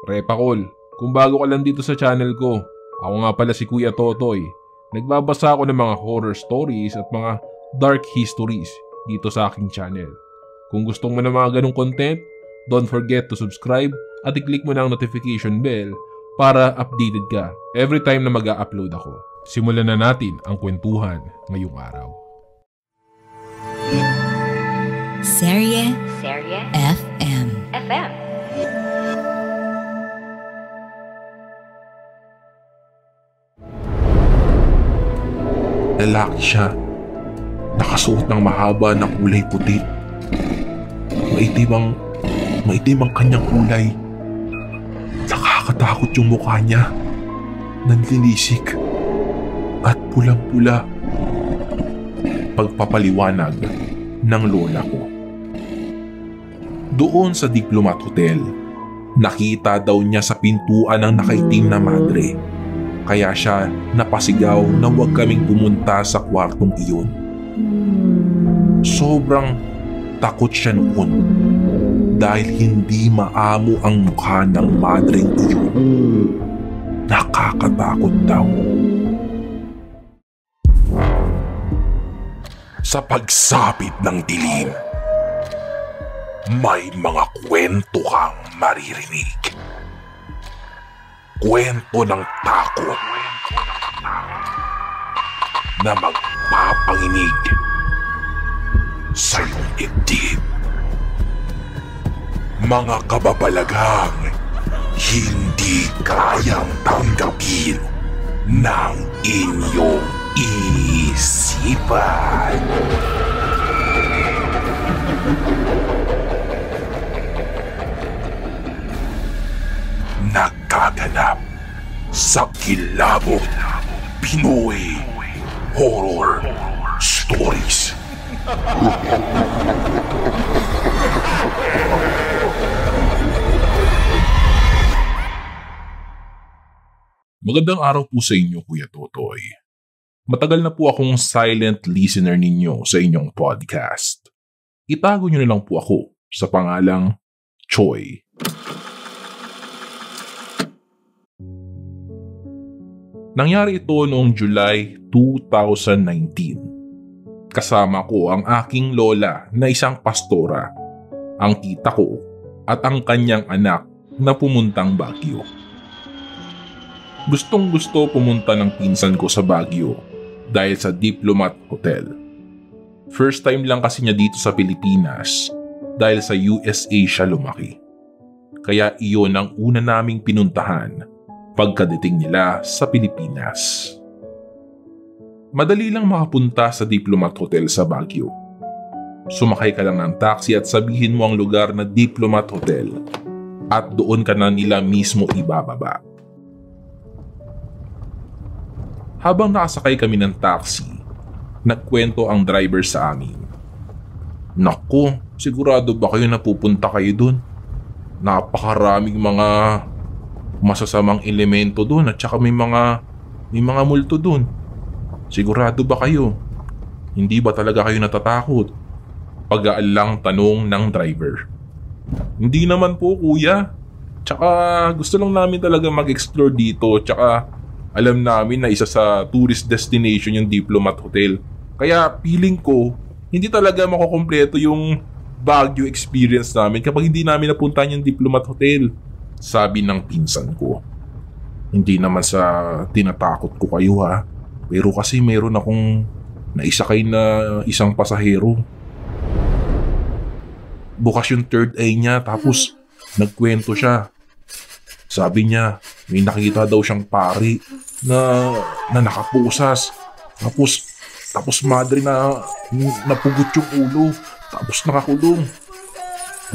Repakol, kung bago ka lang dito sa channel ko, ako nga pala si Kuya Totoy. Nagbabasa ako ng mga horror stories at mga dark histories dito sa aking channel. Kung gusto mo ng mga ganong content, don't forget to subscribe at i-click mo na ang notification bell para updated ka every time na mag-a-upload ako. Simulan na natin ang kwentuhan ngayong araw. Serye FM. Lalaki siya. Nakasuot ng mahaba na kulay puti. Maitim ang kanyang kulay. Nakakatakot yung mukha niya. Nanlilisik at pulang-pula. Pagpapaliwanag ng lola ko. Doon sa Diplomat Hotel, nakita daw niya sa pintuan ang nakaitim na madre. Kaya siya napasigaw na huwag kaming pumunta sa kwartong iyon. Sobrang takot siya noon dahil hindi maamo ang mukha ng madreng iyon. Nakakatakot daw. Sa pagsapit ng dilim, may mga kwento kang maririnig. Kwento ng takot na magpapanginig sa iyong dibdib. Mga kababalaghang hindi kayang tanggapin ng inyong isipan. Nagkaganap sa Kilabot Pinoy Horror Stories. Magandang araw po sa inyo, Kuya Totoy. Matagal na po akong silent listener ninyo sa inyong podcast. Itago nyo na lang po ako sa pangalang Choi. Nangyari ito noong July 2019. Kasama ko ang aking lola na isang pastora, ang tita ko at ang kanyang anak na pumuntang Baguio. Gustong-gusto pumunta ng pinsan ko sa Baguio dahil sa Diplomat Hotel. First time lang kasi niya dito sa Pilipinas dahil sa USA siya lumaki. Kaya iyon ang una naming pinuntahan pagkadating nila sa Pilipinas. Madali lang makapunta sa Diplomat Hotel sa Baguio. Sumakay ka lang ng taxi at sabihin mo ang lugar na Diplomat Hotel at doon ka na nila mismo ibababa. Habang nakasakay kami ng taxi, nagkwento ang driver sa amin. Naku, sigurado ba kayo na pupunta kayo doon? Napakaraming mga masasamang elemento doon at saka may mga multo doon. Sigurado ba kayo? Hindi ba talaga kayo natatakot? Pag-aalang tanong ng driver. Hindi naman po, kuya. Tsaka gusto lang namin talaga mag-explore dito. Tsaka alam namin na isa sa tourist destination yung Diplomat Hotel. Kaya feeling ko, hindi talaga makukompleto yung Baguio experience namin kapag hindi namin napuntahan yung Diplomat Hotel. Sabi ng pinsan ko. Hindi naman sa tinatakot ko kayo ha. Pero kasi mayroon akong naisakay na isang pasahero. Bukas yung third eye niya tapos nagkwento siya. Sabi niya may nakita daw siyang pari na nakapusas. Tapos madre na napugot yung ulo. Tapos nakakulong.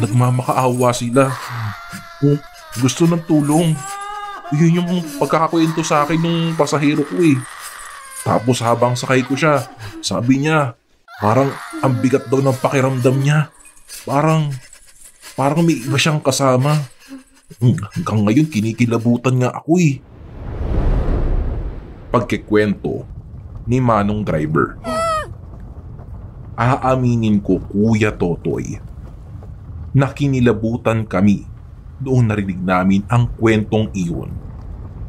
Nagmamakaawa sila. Gusto ng tulong. Yun yung pagkakakwento sa akin ng pasahero ko eh. Tapos habang sakay ko siya, sabi niya, parang ang bigat daw ng pakiramdam niya. Parang may iba siyang kasama. Hanggang ngayon kinikilabutan nga ako eh. Pagkikwento ni Manong driver. Aaminin ko, Kuya Totoy, na kinilabutan kami noong narinig namin ang kwentong iyon.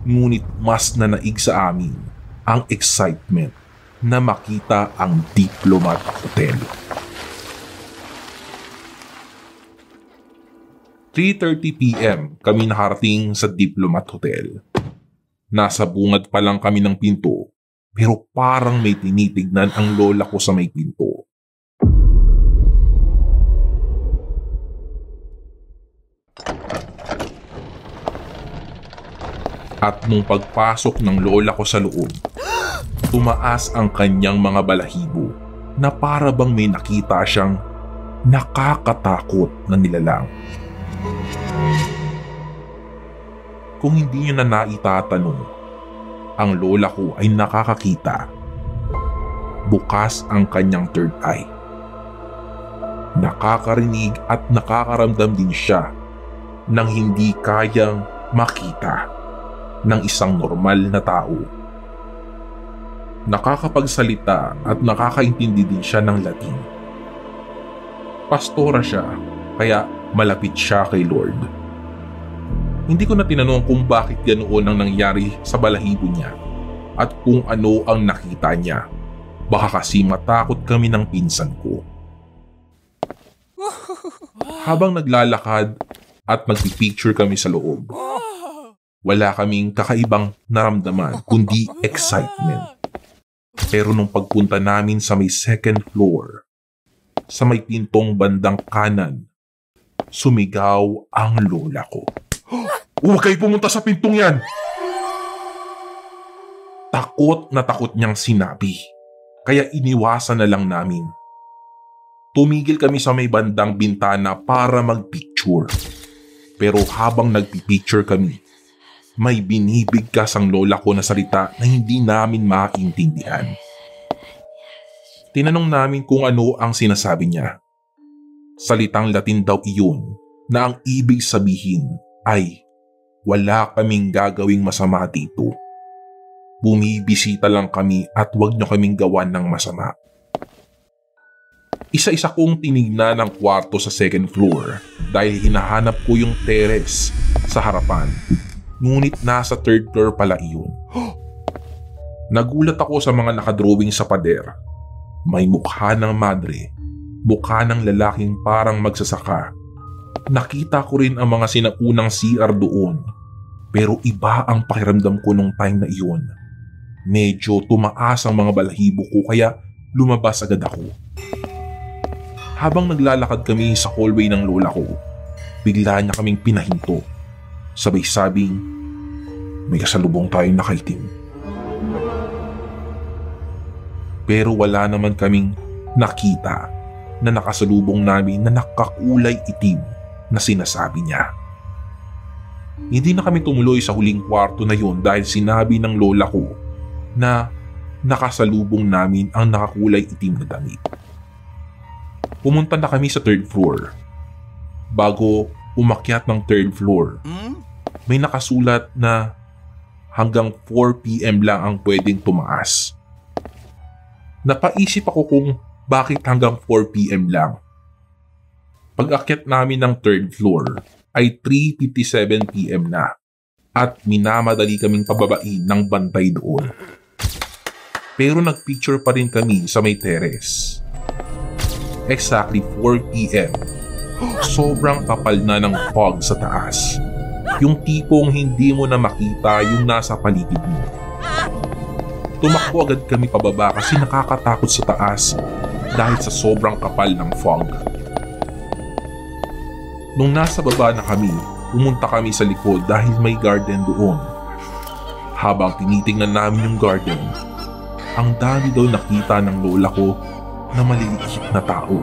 Ngunit mas nanaig sa amin ang excitement na makita ang Diplomat Hotel. 3:30 p.m. kami nakarating sa Diplomat Hotel. Nasa bungad pa lang kami ng pinto, pero parang may tinitignan ang lola ko sa may pinto. At nung pagpasok ng lola ko sa loob, tumaas ang kanyang mga balahibo na para bang may nakita siyang nakakatakot na nilalang. Kung hindi niyo na naitatanong, ang lola ko ay nakakakita. Bukas ang kanyang third eye. Nakakarinig at nakakaramdam din siya ng hindi kayang makita ng isang normal na tao. Nakakapagsalita at nakakaintindi din siya ng Latin. Pastora siya, kaya malapit siya kay Lord. Hindi ko na tinanong kung bakit ganoon ang nangyari sa balahibo niya at kung ano ang nakita niya. Baka kasi matakot kami ng pinsan ko. Habang naglalakad at magpipicture kami sa loob, wala kaming kakaibang naramdaman kundi excitement. Pero nung pagpunta namin sa may second floor, sa may pintong bandang kanan, sumigaw ang lola ko. Huwag kayo pumunta sa pintong yan! Takot na takot niyang sinabi, kaya iniwasan na lang namin. Tumigil kami sa may bandang bintana para magpicture. Pero habang nagpipicture kami, may binibigkas ang lola ko na salita na hindi namin maintindihan. Tinanong namin kung ano ang sinasabi niya. Salitang Latin daw iyon na ang ibig sabihin ay wala kaming gagawing masama dito. Bumibisita lang kami at huwag niyo kaming gawan ng masama. Isa-isa kong tinignan ang kwarto sa second floor dahil hinahanap ko yung terrace sa harapan. Ngunit nasa third floor pala iyon. Nagulat ako sa mga nakadrawing sa pader. May mukha ng madre, mukha ng lalaking parang magsasaka. Nakita ko rin ang mga sinaunang CR doon. Pero iba ang pakiramdam ko nung time na iyon. Medyo tumaas ang mga balahibo ko kaya lumabas agad ako. Habang naglalakad kami sa hallway ng lola ko, bigla niya kaming pinahinto. Sabay sabing, may kasalubong tayong nakaitim. Pero wala naman kaming nakita na nakasalubong namin na nakakulay itim na sinasabi niya. Hindi na kami tumuloy sa huling kwarto na yun dahil sinabi ng lola ko na nakasalubong namin ang nakakulay itim na damit. Pumunta na kami sa third floor. Bago umakyat ng third floor, may nakasulat na hanggang 4 p.m. lang ang pwedeng tumaas. Napaisip ako kung bakit hanggang 4 p.m. lang. Pag-akyat namin ng third floor ay 3:57 p.m. na at minamadali kaming pababain ng bantay doon. Pero nagpicture pa rin kami sa may terrace. Exactly 4 p.m. Sobrang kapal na ng fog sa taas. Yung tipong hindi mo na makita yung nasa paligid mo. Tumakbo agad kami pababa kasi nakakatakot sa taas dahil sa sobrang kapal ng fog. Nung nasa baba na kami, pumunta kami sa likod dahil may garden doon. Habang tinitingnan namin yung garden, ang dami daw nakita ng lola ko na maliliit na tao.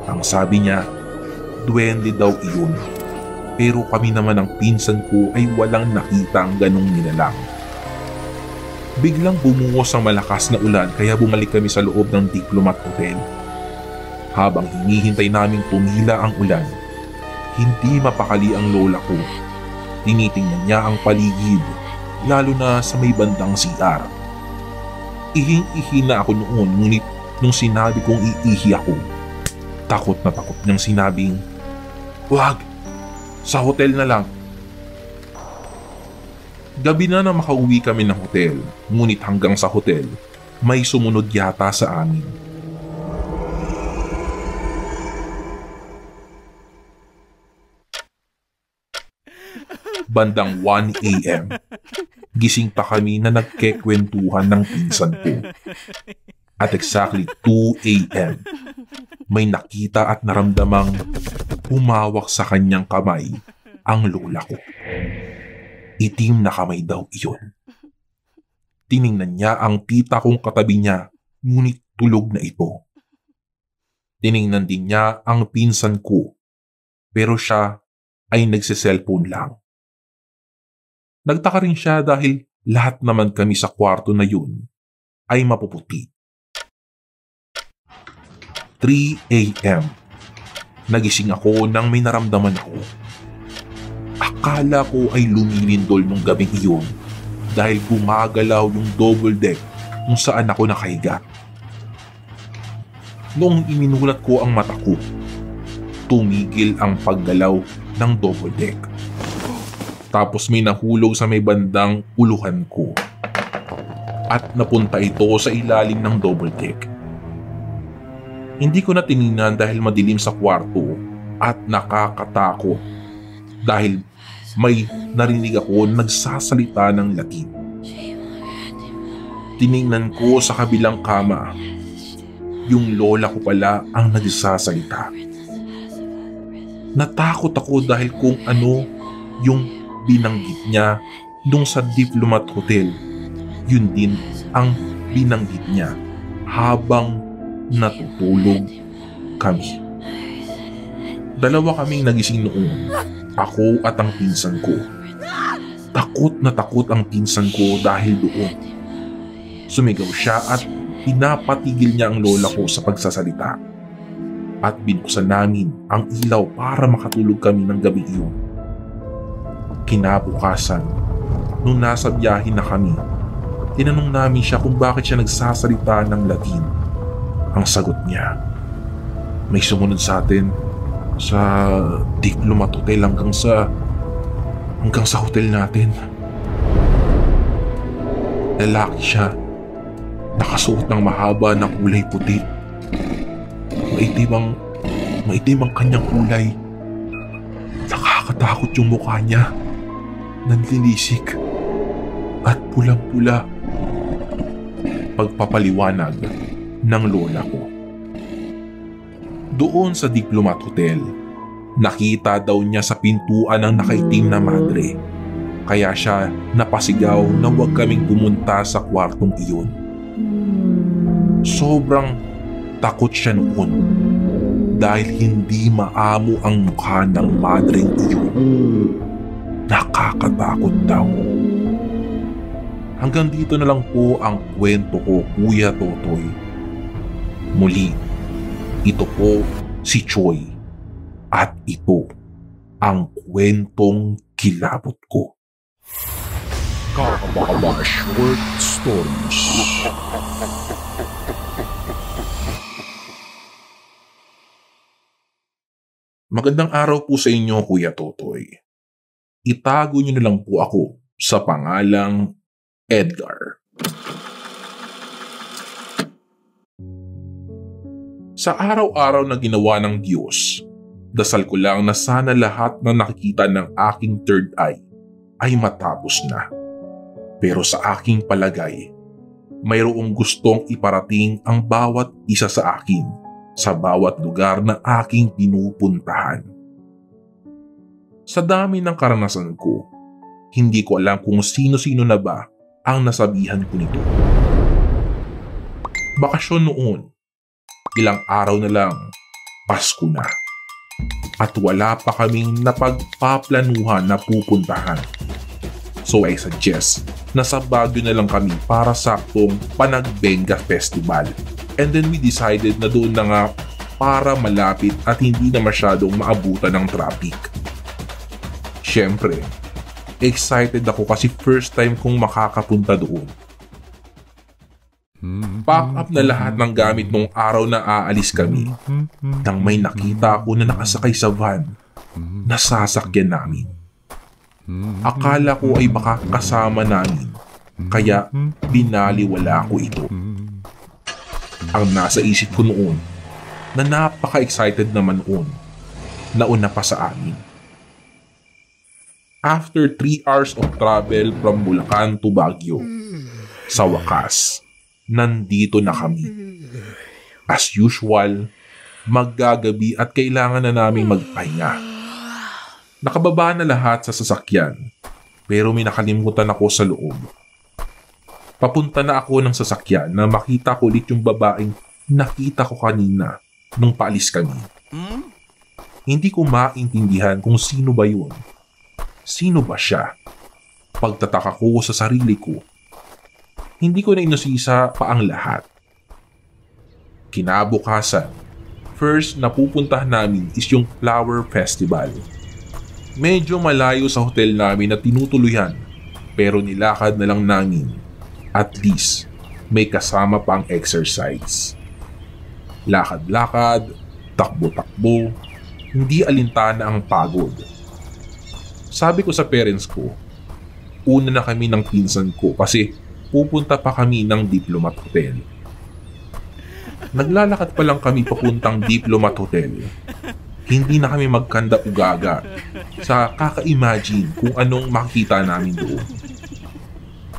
Ang sabi niya, duwende daw iyon. Pero kami naman ng pinsan ko ay walang nakita ang ganong nilalang. Biglang bumuhos ang malakas na ulan kaya bumalik kami sa loob ng Diplomat Hotel. Habang hinihintay naming tumila ang ulan, hindi mapakali ang lola ko. Tinitingnan niya ang paligid, lalo na sa may bandang CR. Ihing-ihi na ako noon, ngunit nung sinabi kong iihi ako, takot na takot niyang sinabing, "Wag! Sa hotel na lang. Gabi na makauwi kami ng hotel, ngunit hanggang sa hotel, may sumunod yata sa amin. Bandang 1 a.m. Gising pa kami na nagkekwentuhan ng pinsan ko. At exactly 2 a.m. may nakita at naramdamang humawak sa kanyang kamay ang lola ko. Itim na kamay daw iyon. Tiningnan niya ang tita kong katabi niya, ngunit tulog na ito. Tiningnan din niya ang pinsan ko, pero siya ay nagsiselfone lang. Nagtaka rin siya dahil lahat naman kami sa kwarto na yun ay mapuputi. 3 a.m. Nagising ako nang may naramdaman ako. Akala ko ay lumilindol nung gabing iyon dahil gumagalaw yung double deck kung saan ako nakahiga. Noong iminulat ko ang mata ko, tumigil ang paggalaw ng double deck. Tapos may nahulog sa may bandang uluhan ko at napunta ito sa ilalim ng double deck. Hindi ko na tiningnan dahil madilim sa kwarto at nakakatakot dahil may narinig ako nagsasalita ng Latin. Tiningnan ko sa kabilang kama. Yung lola ko pala ang nagsasalita. Natakot ako dahil kung ano yung binanggit niya nung sa Diplomat Hotel. Yun din ang binanggit niya habang natutulog kami. Dalawa kaming nagising noon, ako at ang pinsan ko. Takot na takot ang pinsan ko dahil doon. Sumigaw siya at pinapatigil niya ang lola ko sa pagsasalita. At binuksan namin ang ilaw para makatulog kami ng gabi iyon. Kinabukasan, nung nasa biyahe na kami, tinanong namin siya kung bakit siya nagsasalita ng Latin. Ang sagot niya, may sumunod sa atin sa Diplomat Hotel hanggang sa hotel natin. Lalaki siya, nakasuot ng mahaba ng kulay puti. Maitim ang kanyang kulay. Nakakatakot yung mukha niya. Nanlilisik at pulang-pula. Pagpapaliwanag ng lola ko. Doon sa Diplomat Hotel, nakita daw niya sa pintuan ang nakaitim na madre. Kaya siya napasigaw na huwag kaming pumunta sa kwartong iyon. Sobrang takot siya noon dahil hindi maamo ang mukha ng madreng iyon. Nakakatakot daw. Hanggang dito na lang po ang kwento ko, Kuya Totoy. Muli, ito po si Choi at ito ang kwentong kilabot ko. Kakabaka Short Stories. Magandang araw po sa inyo, Kuya Totoy. Itago niyo na lang po ako sa pangalang Edgar. Sa araw-araw na ginawa ng Diyos, dasal ko lang na sana lahat na nakikita ng aking third eye ay matapos na. Pero sa aking palagay, mayroong gustong iparating ang bawat isa sa akin sa bawat lugar na aking pinupuntahan. Sa dami ng karanasan ko, hindi ko alam kung sino-sino na ba ang nasabihan ko nito. Bakasyon noon, ilang araw na lang, Pasko na. At wala pa kaming napagpaplanuhan na pupuntahan. So I suggest na sa Baguio na lang kami para saktong Panagbenga Festival. And then we decided na doon na nga para malapit at hindi na masyadong maabutan ng traffic. Siyempre, excited ako kasi first time kong makakapunta doon. Pack up na lahat ng gamit nung araw na aalis kami nang may nakita ako na nakasakay sa van na sasakyan namin. Akala ko ay baka kasama namin, kaya binaliwala ko ito. Ang nasa isip ko noon, na napaka-excited naman noon, nauna pa sa amin. After 3 hours of travel from Bulacan to Baguio, sa wakas, nandito na kami. As usual, maggagabi at kailangan na naming magpahinga. Nakababa na lahat sa sasakyan, pero may nakalimutan ako sa loob. Papunta na ako ng sasakyan na makita ko ulit yung babaeng nakita ko kanina nung paalis kami. Hindi ko maintindihan kung sino ba yun. Sino ba siya? Pagtataka ko sa sarili ko. Hindi ko na inusisa pa ang lahat. Kinabukasan, first na pupuntahan namin is yung Flower Festival. Medyo malayo sa hotel namin na tinutuluyan, pero nilakad na lang namin. At least, may kasama pa ang exercise. Lakad-lakad, takbo-takbo, hindi alintana ang pagod. Sabi ko sa parents ko, una na kami ng pinsan ko kasi pupunta pa kami ng Diplomat Hotel. Naglalakad pa lang kami papuntang Diplomat Hotel. Hindi na kami magkanda-ugaga sa kaka-imagine kung anong makikita namin doon.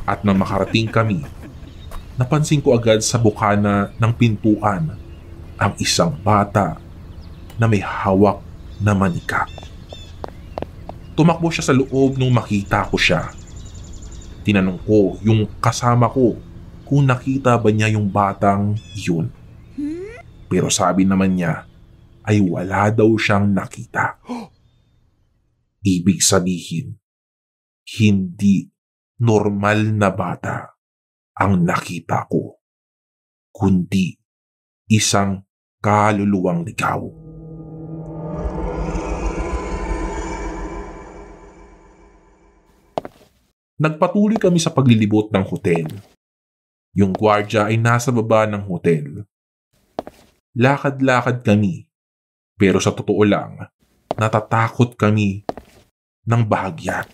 At nang makarating kami, napansin ko agad sa bukana ng pintuan ang isang bata na may hawak na manika. Tumakbo siya sa loob nung makita ko siya. Tinanong ko yung kasama ko kung nakita ba niya yung batang yun. Pero sabi naman niya ay wala daw siyang nakita. Ibig sabihin, hindi normal na bata ang nakita ko, kundi isang kaluluwang ligaw. Nagpatuloy kami sa paglilibot ng hotel. Yung gwardya ay nasa baba ng hotel. Lakad-lakad kami, pero sa totoo lang, natatakot kami ng bahagya.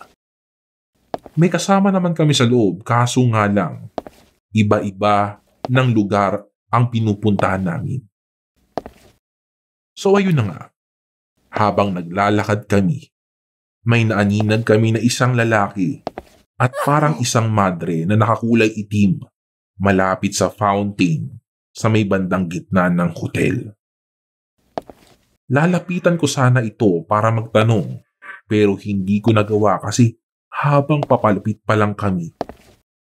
May kasama naman kami sa loob, kaso nga lang, iba-iba ng lugar ang pinupuntahan namin. So ayun na nga, habang naglalakad kami, may naaninag kami na isang lalaki at parang isang madre na nakakulay itim malapit sa fountain sa may bandang gitna ng hotel. Lalapitan ko sana ito para magtanong pero hindi ko nagawa kasi habang papalapit pa lang kami,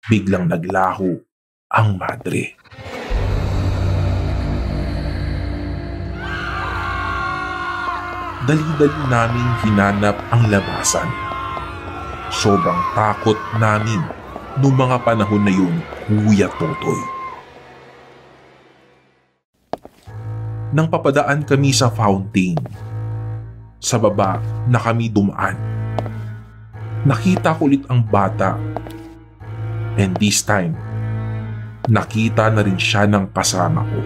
biglang naglaho ang madre. Dali-dali naming hinanap ang labasan. Sobrang takot namin noong mga panahon na yun, Kuya Totoy. Nang papadaan kami sa fountain, sa baba na kami dumaan, nakita ko ulit ang bata. And this time, nakita na rin siya ng kasama ko.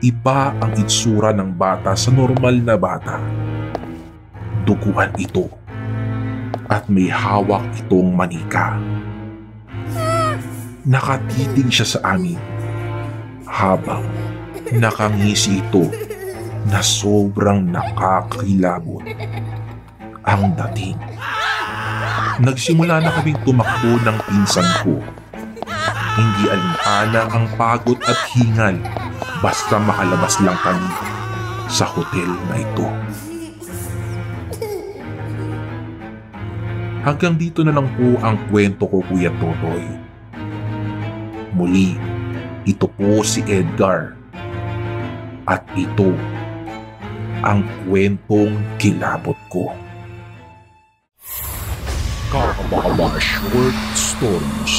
Iba ang itsura ng bata sa normal na bata. Duguan ito. At may hawak itong manika. Nakatitig siya sa amin habang nakangisi ito na sobrang nakakilabot ang dating. Nagsimula na kaming tumakbo ng pinsan ko. Hindi alintana ang pagod at hingal basta makalabas lang kami sa hotel na ito. Hanggang dito na lang po ang kwento ko, Kuya Totoy. Muli, ito po si Edgar. At ito ang kwentong kilabot ko. Kakabaka Short Stories.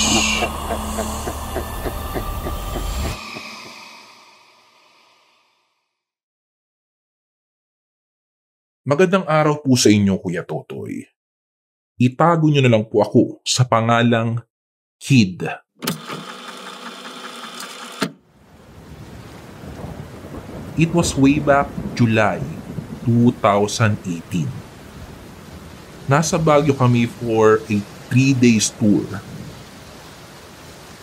Magandang araw po sa inyo, Kuya Totoy. Itago niyo na lang po ako sa pangalang Kid. It was way back July 2018. Nasa Baguio kami for a 3 days tour.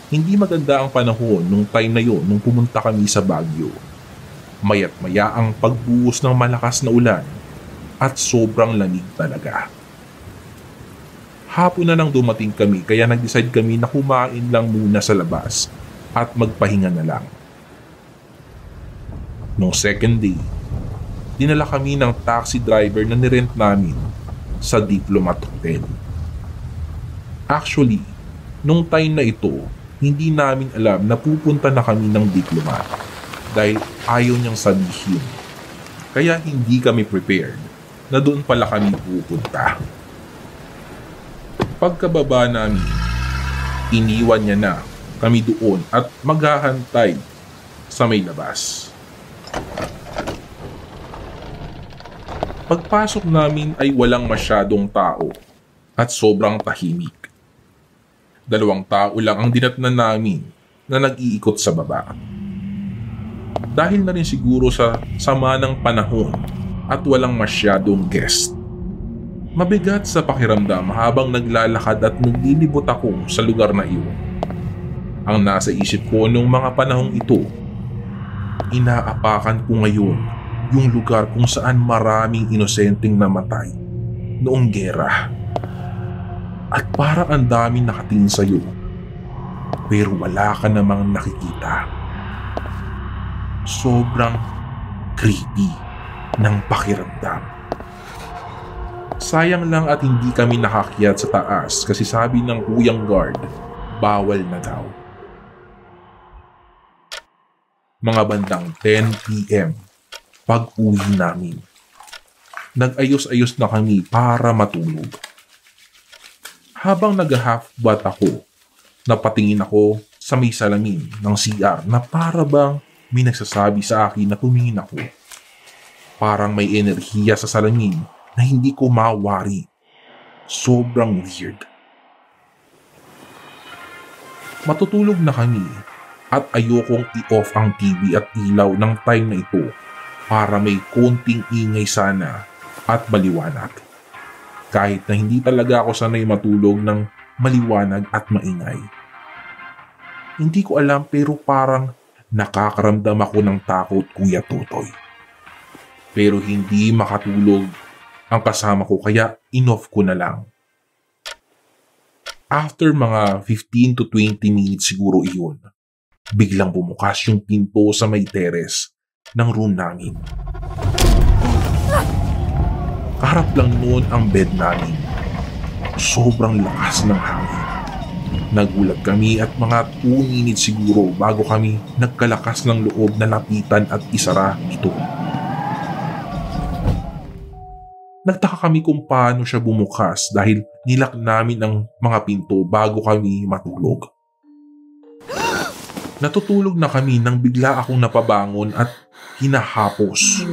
Hindi maganda ang panahon nung time na yon nung pumunta kami sa Baguio. Maya't maya ang pagbuhos ng malakas na ulan at sobrang lamig talaga. Hapon na nang dumating kami kaya nag-decide kami na kumain lang muna sa labas at magpahinga na lang. Noong second day, dinala kami ng taxi driver na nirent namin sa Diplomat Hotel. Actually, nung time na ito, hindi namin alam na pupunta na kami ng Diplomat dahil ayaw niyang sabihin. Kaya hindi kami prepared na doon pala kami pupunta. Pagkababa namin, iniwan niya na kami doon at maghahantay sa may labas. Pagpasok namin ay walang masyadong tao at sobrang tahimik. 2 tao lang ang dinatnan namin na nag-iikot sa baba. Dahil na rin siguro sa sama ng panahon at walang masyadong guest. Mabigat sa pakiramdam habang naglalakad at naglilibot ako sa lugar na iyon. Ang nasa isip ko nung mga panahong ito, inaapakan ko ngayon yung lugar kung saan maraming inosenteng namatay noong gera. At parang ang daming nakatingin sa'yo, pero wala ka namang nakikita. Sobrang creepy ng pakiramdam. Sayang lang at hindi kami nakakyat sa taas kasi sabi ng kuyang guard, bawal na daw. Mga bandang 10 PM, pag-uwi namin. Nag-ayos-ayos na kami para matulog. Habang nag-half bath ako, napatingin ako sa may salamin ng CR na para bang may nagsasabi sa akin na tumingin ako. Parang may enerhiya sa salamin na hindi ko mawari. Sobrang weird. Matutulog na kami at ayokong i-off ang TV at ilaw ng time na ito para may konting ingay sana at maliwanag. Kahit na hindi talaga ako sanay matulog ng maliwanag at maingay. Hindi ko alam pero parang nakakaramdam ako ng takot, Kuya Totoy. Pero hindi makatulog ang kasama ko kaya in-off ko na lang. After mga 15 to 20 minutes siguro iyon, biglang bumukas yung pinto sa may terrace ng room namin. Kaharap lang noon ang bed namin. Sobrang lakas ng hangin. Nagulat kami at mga 2 minutes siguro bago kami nagkalakas ng loob na lapitan at isara ito. Nagtaka kami kung paano siya bumukas dahil nilak namin ang mga pinto bago kami matulog. Natutulog na kami nang bigla akong napabangon at hinahapos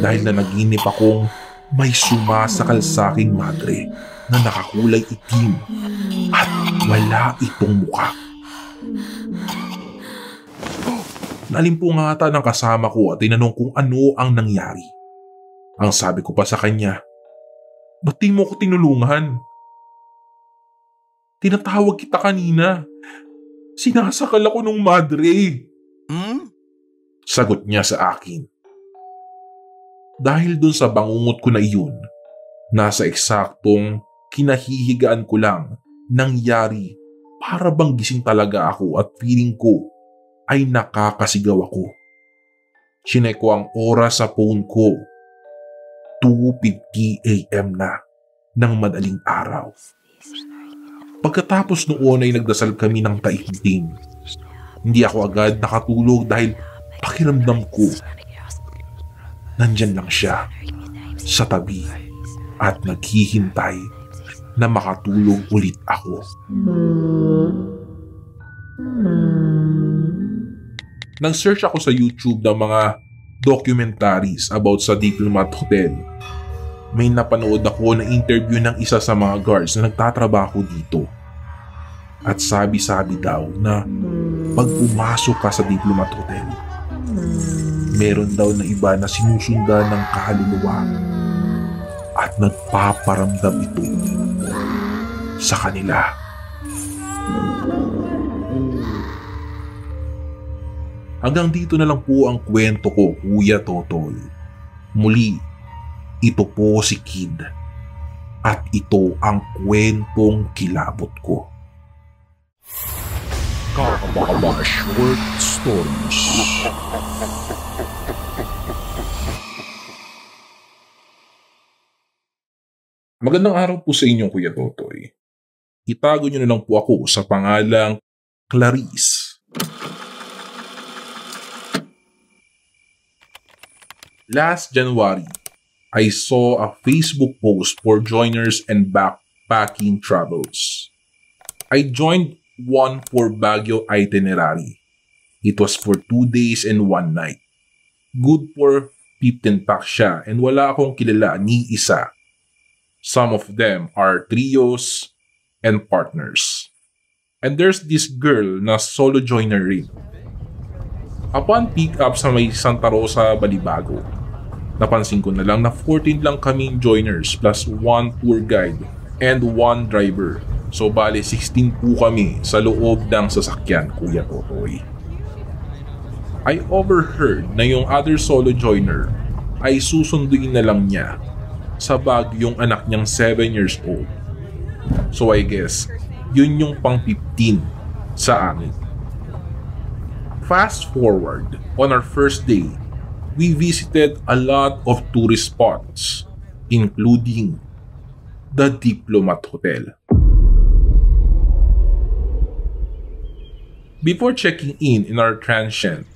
dahil na naginip akong may sumasakal sa aking madre na nakakulay itim at wala itong mukha. Nalimpungatan ng kasama ko at tinanong kung ano ang nangyari. Ang sabi ko pa sa kanya, "Ba't di mo ko tinulungan? Tinatawag kita kanina. Sinasakal ako ng madre." Sagot niya sa akin. Dahil dun sa bangungot ko na iyon, nasa eksaktong kinahihigaan ko lang nangyari para bang gising talaga ako at feeling ko ay nakakasigaw ako. Chinek ko ang oras sa phone ko. 2:50 AM na ng madaling araw. Pagkatapos noon ay nagdasal kami ng taimtim. Hindi ako agad nakatulog dahil pakiramdam ko nandyan lang siya sa tabi at naghihintay na makatulog ulit ako. Nag-search ako sa YouTube ng mga documentaries about sa Diplomat Hotel. May napanood ako na interview ng isa sa mga guards na nagtatrabaho dito. At sabi-sabi daw na pag pumasok ka sa Diplomat Hotel, meron daw na iba na sinusundan ng kaluluwa at nagpaparamdam ito sa kanila. Hanggang dito na lang po ang kwento ko, Kuya Totoy. Muli, ito po si Kid. At ito ang kwentong kilabot ko. Kakabaka Short Stories. Magandang araw po sa inyo, Kuya Totoy. Itago niyo na lang po ako sa pangalang Clarice. Last January, I saw a Facebook post for joiners and backpacking travels. I joined one for Baguio itinerary. It was for 2 days and 1 night. Good for 15 packs siya and wala akong kilala ni isa. Some of them are trios and partners. And there's this girl na solo joiner rin. Upon pick up sa may Santa Rosa, Balibago, napansin ko na lang na 14 lang kaming joiners plus 1 tour guide and 1 driver. So bale 16 po kami sa loob ng sasakyan, Kuya Totoy. I overheard na yung other solo joiner ay susunduin na lang niya sa Baguio yung anak niyang 7 years old. So I guess yun yung pang 15 sa amin. Fast forward, on our first day, we visited a lot of tourist spots, including the Diplomat Hotel. Before checking in our transient,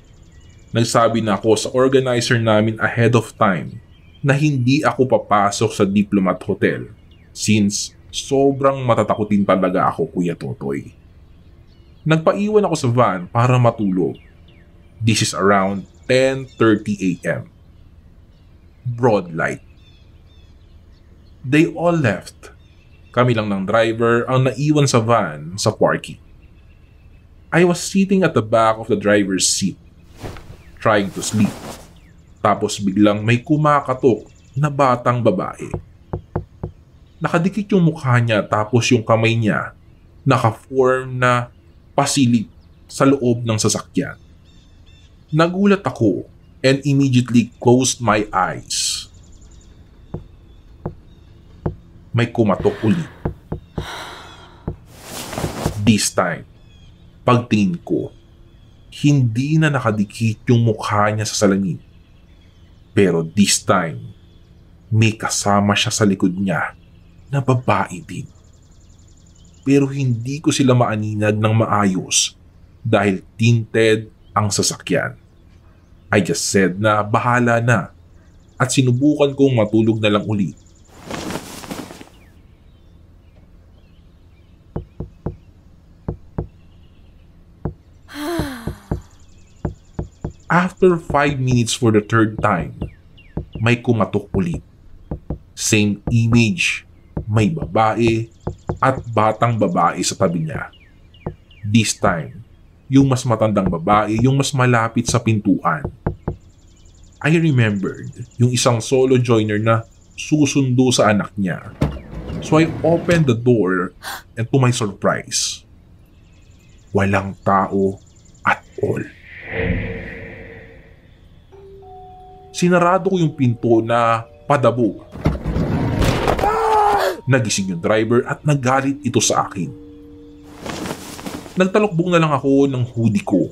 nagsabi na ako sa organizer namin ahead of time na hindi ako papasok sa Diplomat Hotel since sobrang matatakutin talaga ako, Kuya Totoy. Nagpaiwan ako sa van para matulog. This is around 10:30 a.m. Broad light. They all left. Kami lang ng driver ang naiwan sa van sa parking. I was sitting at the back of the driver's seat, trying to sleep. Tapos biglang may kumakatok na batang babae. Nakadikit yung mukha niya tapos yung kamay niya naka-form na pasilip sa loob ng sasakyan. Nagulat ako and immediately closed my eyes. May kumatok ulit. This time, pagtingin ko, hindi na nakadikit yung mukha niya sa salamin. Pero this time, may kasama siya sa likod niya na babae din. Pero hindi ko sila maaninag ng maayos dahil tinted ang sasakyan. I just said na bahala na at sinubukan kong matulog na lang ulit. After 5 minutes for the third time, may kumatok ulit. Same image, may babae at batang babae sa tabi niya. This time, yung mas matandang babae, yung mas malapit sa pintuan. I remembered yung isang solo joiner na susundo sa anak niya. So I opened the door and to my surprise, walang tao at all. Sinarado ko yung pinto na padabog. Nagising yung driver at nagalit ito sa akin. Nagtalokbong na lang ako ng hoodie ko,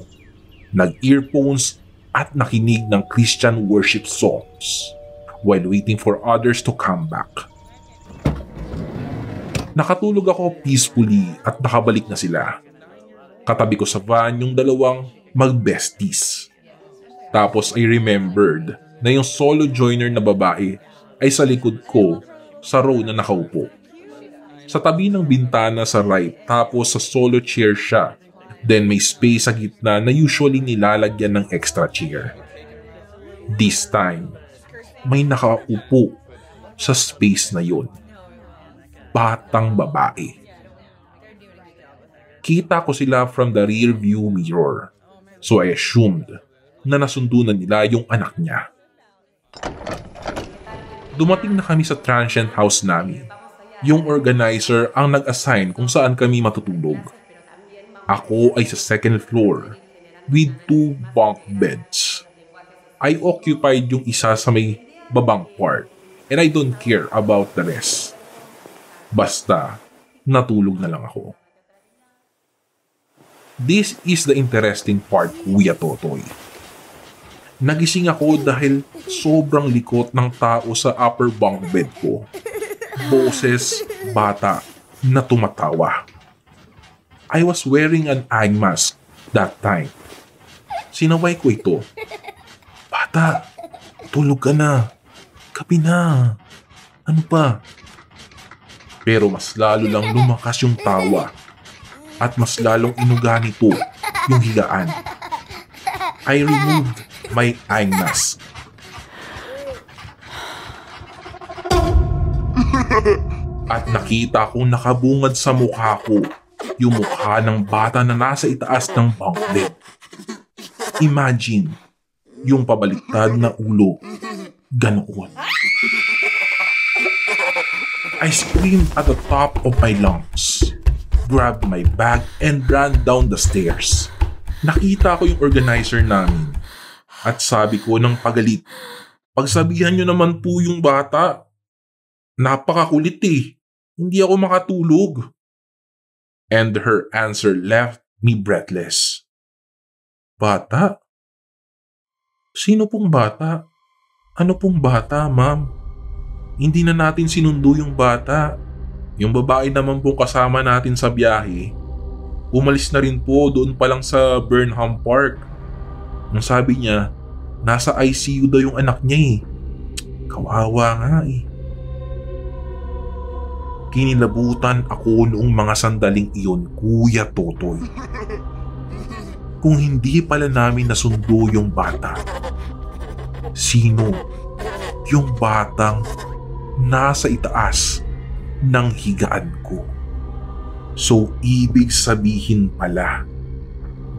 nag-earphones at nakinig ng Christian worship songs while waiting for others to come back. Nakatulog ako peacefully at nakabalik na sila. Katabi ko sa van yung dalawang mag-besties. Tapos I remembered na yung solo joiner na babae ay sa likod ko sa row na nakaupo. Sa tabi ng bintana sa right, tapos sa solo chair siya. Then may space sa gitna na usually nilalagyan ng extra chair. This time, may nakaupo sa space na yun. Batang babae. Kita ko sila from the rear view mirror. So I assumed na nasundunan nila yung anak niya. Dumating na kami sa transient house namin. Yung organizer ang nag-assign kung saan kami matutulog. Ako ay sa second floor with 2 bunk beds. I occupied yung isa sa may babang part and I don't care about the rest. Basta, natulog na lang ako. This is the interesting part, Kuya Totoy. Nagising ako dahil sobrang likot ng tao sa upper bunk bed ko. Boses, bata, na tumatawa. I was wearing an eye mask that time. Sinaway ko ito. Bata, tulog ka na. Gabi na. Ano pa? Pero mas lalo lang lumakas yung tawa at mas lalong inuga nito yung higaan. I removed my eye mask. At nakita kong nakabungad sa mukha ko yung mukha ng bata na nasa itaas ng bunk bed. Imagine, yung pabaliktad na ulo. Ganoon. I screamed at the top of my lungs, grabbed my bag and ran down the stairs. Nakita ko yung organizer namin at sabi ko ng pagalit, "Pagsabihan nyo naman po yung bata. Napakakulit eh. Hindi ako makatulog." And her answer left me breathless. Bata? Sino pong bata? Ano pong bata, ma'am? Hindi na natin sinundo yung bata. Yung babae naman pong kasama natin sa biyahe, umalis na rin po doon pa lang sa Burnham Park. Nung sabi niya, nasa ICU daw yung anak niya eh. Kawawa nga eh. Kinilabutan ako noong mga sandaling iyon, Kuya Totoy. Kung hindi pala namin nasundo yung bata, sino yung batang nasa itaas ng higaan ko? So ibig sabihin pala,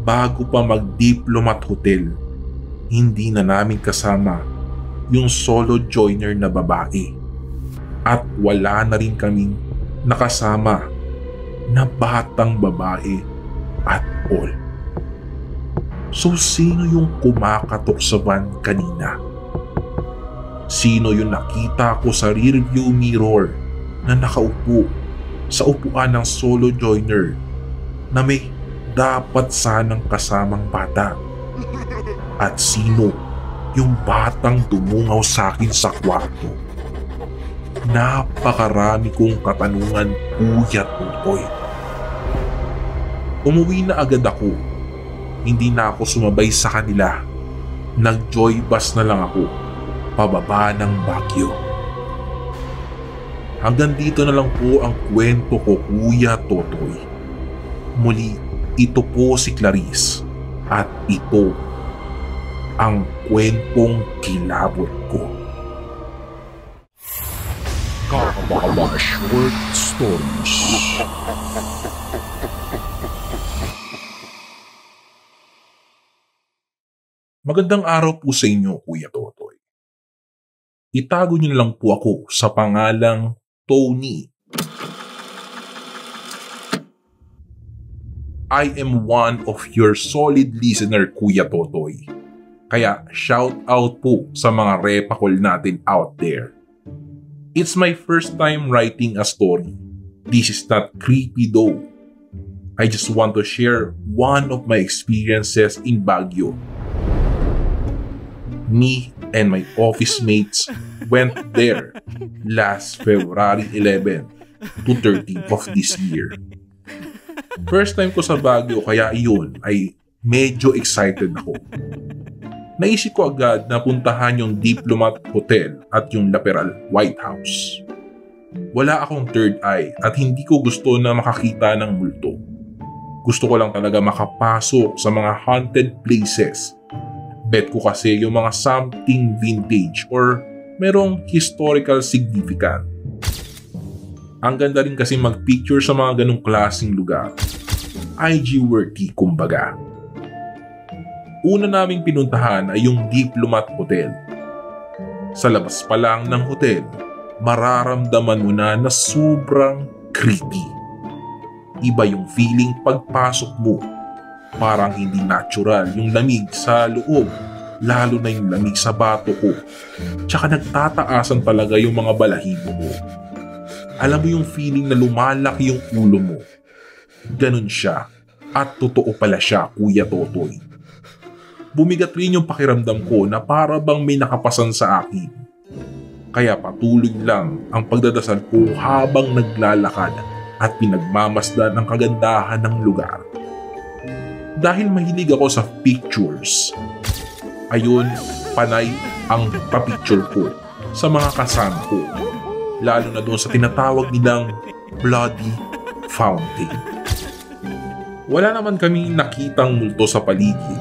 bago pa mag-Diplomat Hotel, hindi na namin kasama yung solo joiner na babae at wala na rin kaming nakasama na batang babae at all. So sino yung kumakatok sa van kanina? Sino yung nakita ko sa rearview mirror na nakaupo sa upuan ng solo joiner na may dapat sanang kasamang bata? At sino yung batang dumungaw sa akin sa kwarto? Napakarami kong katanungan, Kuya Totoy. Umuwi na agad ako. Hindi na ako sumabay sa kanila. Nag-joy bus na lang ako pababa ng Baguio. Hanggang dito na lang po ang kwento ko, Kuya Totoy. Muli, ito po si Clarice at ito ang kwentong kilabot ko. Kakabawa Short Stories. Magandang araw po sa inyo, Kuya Totoy. Itago niyo lang po ako sa pangalang Tony. I am one of your solid listener, Kuya Totoy. Kaya shout out po sa mga repakol natin out there. It's my first time writing a story. This is not creepy though. I just want to share one of my experiences in Baguio. Me and my office mates went there last February 11 to 13 of this year. First time ko sa Baguio kaya iyon ay medyo excited ako. Naisip ko agad na puntahan yung Diplomat Hotel at yung Laperal White House. Wala akong third eye at hindi ko gusto na makakita ng multo. Gusto ko lang talaga makapasok sa mga haunted places. Bet ko kasi yung mga something vintage or merong historical significant. Ang ganda rin kasi mag-picture sa mga ganong klaseng lugar. IG worthy kumbaga. una naming pinuntahan ay yung Diplomat Hotel. Sa labas pa lang ng hotel, mararamdaman mo na sobrang creepy. Iba yung feeling pagpasok mo. Parang hindi natural yung lamig sa loob, lalo na yung lamig sa bato ko. Tsaka nagtataasan talaga yung mga balahibo mo. Alam mo yung feeling na lumalaki yung ulo mo. Ganun siya. At totoo pala siya, Kuya Totoy. Bumigat rin yung pakiramdam ko na para bang may nakapasan sa akin. Kaya patuloy lang ang pagdadasal ko habang naglalakad at pinagmamasdan ang kagandahan ng lugar. Dahil mahilig ako sa pictures, ayun, panay ang papicture ko sa mga kasama ko, lalo na doon sa tinatawag nilang Bloody Fountain. Wala naman kaming nakitang multo sa paligid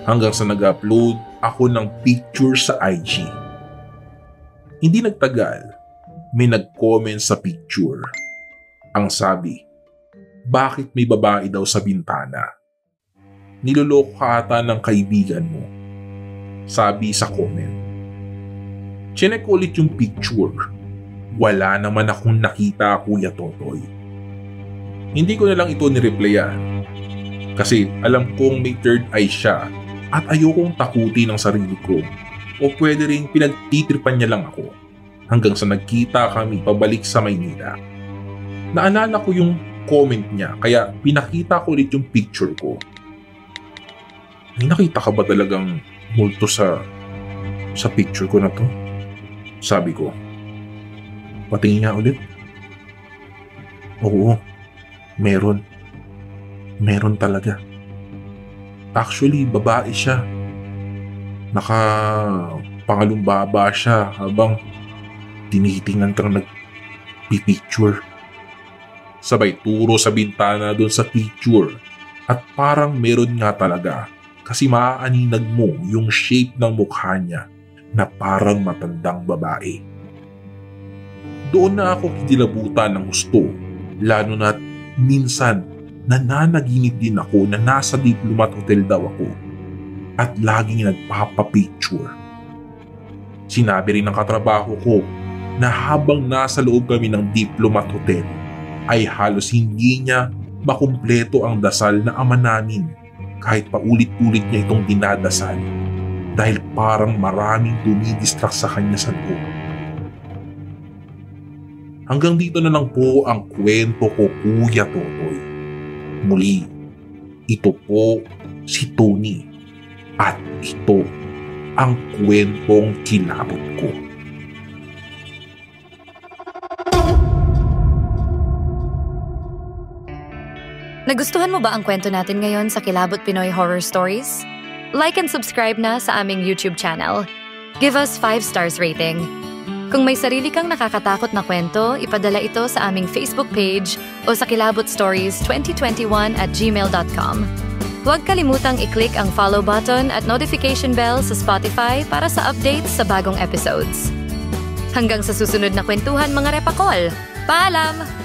hanggang sa nag-upload ako ng picture sa IG. Hindi nagtagal, may nag-comment sa picture. Ang sabi, bakit may babae daw sa bintana? Niloloko ka ata ng kaibigan mo. Sabi sa comment. Chinek ulit yung picture. Wala naman akong nakita, Kuya Totoy. Hindi ko na lang ito nireplyan. Kasi alam kong may third eye siya at ayokong takutin ang sarili ko. O pwede rin pinagtitripan niya lang ako hanggang sa nagkita kami pabalik sa Maynila. Naalala ko yung comment niya kaya pinakita ko ulit yung picture ko. May nakita ka ba talagang multo sa picture ko na to? Sabi ko. Patingin nga ulit. Oo, meron. Meron talaga. Actually, babae siya. Nakapangalumbaba siya habang tinitingnan kang nagpipicture. Sabay turo sa bintana doon sa picture at parang meron nga talaga kasi maaaninag mo yung shape ng mukha niya na parang matandang babae. Doon na ako kikilabutan ng gusto, lalo na minsan nananaginip din ako na nasa Diplomat Hotel daw ako at laging nagpapapicture. Sinabi rin ng katrabaho ko na habang nasa loob kami ng Diplomat Hotel ay halos hindi niya makumpleto ang dasal na ama namin kahit paulit-ulit niya itong dinadasal dahil parang maraming dumidistract sa kanya sa loob. Hanggang dito na lang po ang kwento ko, Kuya Totoy. Muli, ito po si Tony at ito ang kwentong kilabot ko. Nagustuhan mo ba ang kwento natin ngayon sa Kilabot Pinoy Horror Stories? Like and subscribe na sa aming YouTube channel. Give us 5 stars rating. Kung may sarili kang nakakatakot na kwento, ipadala ito sa aming Facebook page o sa kilabotstories2021@gmail.com. Huwag kalimutang i-click ang follow button at notification bell sa Spotify para sa updates sa bagong episodes. Hanggang sa susunod na kwentuhan, mga repakol! Paalam!